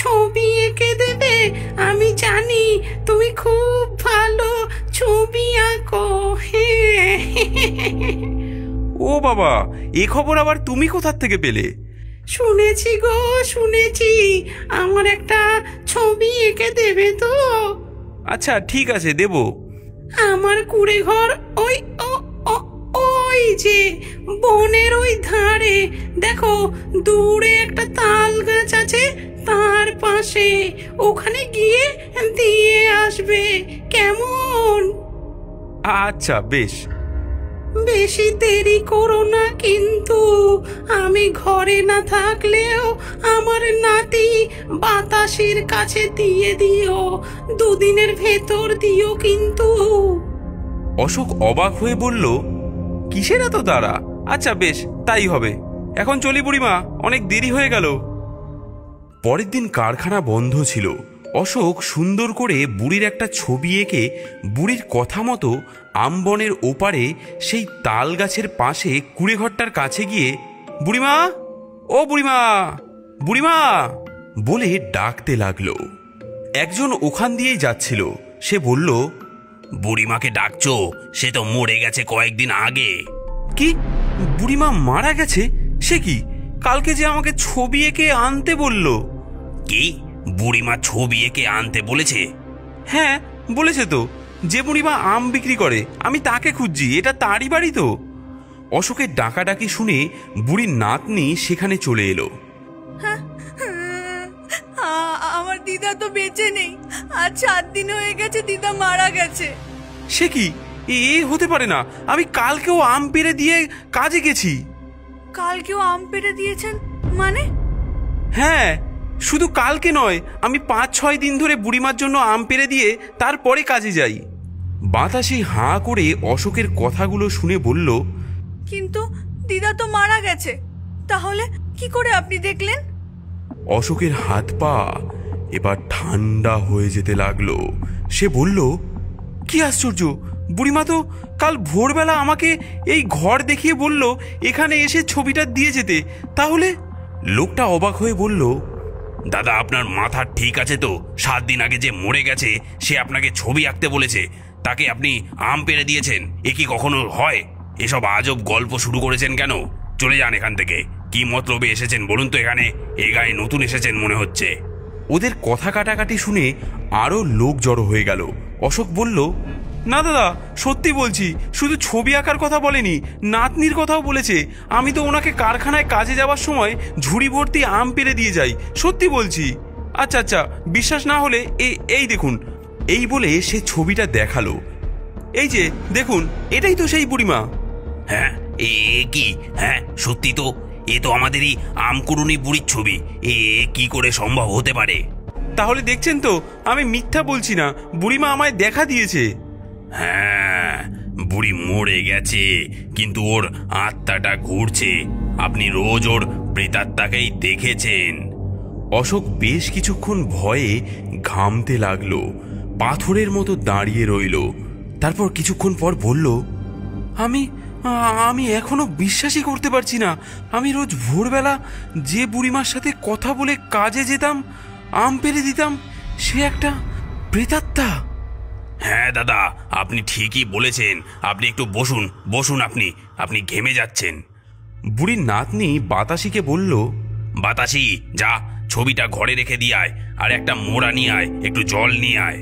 ছবি এঁকে দেবে? আমি জানি তুমি খুব ভালো ছবি আঁকো। হ্যাঁ। ও বাবা, এ খবর আবার তুমি কোথার থেকে পেলে? শুনেছি গো, শুনেছি। আমার একটা ছবি এঁকে দেবে তো? আচ্ছা ঠিক আছে, দেব। আমার কুড়ে ঘর ওই ওই যে বনের ওই ধারে, দেখো দূরে একটা তাল গাছ আছে, তার পাশে। ওখানে গিয়ে দিয়ে আসবে, কেমন? আচ্ছা বেশ। বেশি দেরি করো না কিন্তু। আমি ঘরে না থাকলেও আমার নাতি বাতাসের কাছে দিয়ে দিও। দুদিনের ভেতর দিও কিন্তু। অশোক অবাক হয়ে বলল, কিসের এত তাড়া? আচ্ছা বেশ, তাই হবে। এখন চলি বুড়িমা, অনেক দেরি হয়ে গেল। পরের দিন কারখানা বন্ধ ছিল। অশোক সুন্দর করে বুড়ির একটা ছবি এঁকে বুড়ির কথা মতো আমবনের ওপারে সেই তাল গাছের পাশে কুড়েঘরটার কাছে গিয়ে, বুড়িমা, ও বুড়িমা, বুড়িমা বলে ডাকতে লাগলো। একজন ওখান দিয়েই যাচ্ছিল। সে বলল, বুড়িমাকে ডাকছো? সে তো মরে গেছে কয়েকদিন আগে। কি, বুড়িমা মারা গেছে? সে কি, কালকে যে আমাকে ছবি এঁকে আনতে বলল। কি, বুড়িমা ছবি এঁকে আনতে বলেছে? হ্যাঁ বলেছে তো। যে বুড়িমা আম বিক্রি করে, আমি তাকে খুঁজছি। এটা তারই বাড়ি তো। অশোকের ডাকাডাকি শুনে বুড়ির নাতনি সেখানে চলে এলো। আমার দিদা তো বেঁচে নেই। আজ 7 দিন হয়ে গেছে দিদা মারা গেছে। সে কি, এ হতে পারে না। আমি কালকেও আম পেড়ে দিয়ে কাজে গেছি। কালকেও আম পেড়ে দিয়েছেন মানে? হ্যাঁ, শুধু কালকে নয়, আমি 5-6 দিন ধরে বুড়িমার জন্য আম পেড়ে দিয়ে তারপরে কাজে যাই। বাতাসি হাঁ করে অশোকের কথাগুলো শুনে বলল, কিন্তু দিদা তো মারা গেছে, তাহলে কি করে আপনি দেখলেন? অশোকের হাত পা এবার ঠান্ডা হয়ে যেতে লাগলো। সে বলল, কি আশ্চর্য, বুড়িমা তো কাল ভোরবেলা আমাকে এই ঘর দেখিয়ে বলল এখানে এসে ছবিটা দিয়ে যেতে। তাহলে? লোকটা অবাক হয়ে বলল, দাদা আপনার মাথা ঠিক আছে তো? 7 দিন আগে যে মরে গেছে সে আপনাকে ছবি আঁকতে বলেছে, তাকে আপনি আম পেড়ে দিয়েছেন? এ কি কখনো হয়? এসব আজব গল্প শুরু করেছেন কেন? চলে যান এখান থেকে। কি মতলবে এসেছেন বলুন তো এখানে? এ গায়ে নতুন এসেছেন মনে হচ্ছে। ওদের কথা কাটাকাটি শুনে আরো লোক জড়ো হয়ে গেল। অশোক বলল, না দাদা, সত্যি বলছি। শুধু ছবি আঁকার কথা বলেনি, নাতনির কথাও বলেছে। আমি তো ওনাকে কারখানায় কাজে যাওয়ার সময় ঝুড়ি ভর্তি আম পেড়ে দিয়ে যাই, সত্যি বলছি। আচ্ছা আচ্ছা, বিশ্বাস না হলে এই দেখুন। এই বলে সে ছবিটা দেখালো। এই যে দেখুন, এটাই তো সেই বুড়িমা। হ্যাঁ, এ কি? হ্যাঁ সত্যি তো, এ তো আমাদেরই আমকুড়ুনি বুড়ির ছবি। এ কি করে সম্ভব হতে পারে? তাহলে দেখছেন তো, আমি মিথ্যা বলছি না, বুড়িমা আমায় দেখা দিয়েছে। হ্যাঁ, বুড়ি মরে গেছে, কিন্তু ওর আত্মাটা ঘুরছে। আপনি রোজ ওর প্রেতাত্মাকেই দেখেছেন। অশোক বেশ কিছুক্ষণ ভয়ে ঘামতে লাগলো, পাথরের মতো দাঁড়িয়ে রইল। তারপর কিছুক্ষণ পর বলল, আমি এখনো বিশ্বাসই করতে পারছি না। আমি রোজ ভোরবেলা যে বুড়িমার সাথে কথা বলে কাজে যেতাম, আম পেড়ে দিতাম, সে একটা প্রেতাত্মা। হ্যাঁ দাদা, আপনি ঠিকই বলেছেন। আপনি একটু বসুন বসুন, আপনি ঘেমে যাচ্ছেন। বুড়ির নাতনি বাতাসিকে বলল, বাতাসি যা, ছবিটা ঘরে রেখে দিয়ে আয়, আর একটা মোড়া নিয়ে আয়, একটু জল নিয়ে আয়।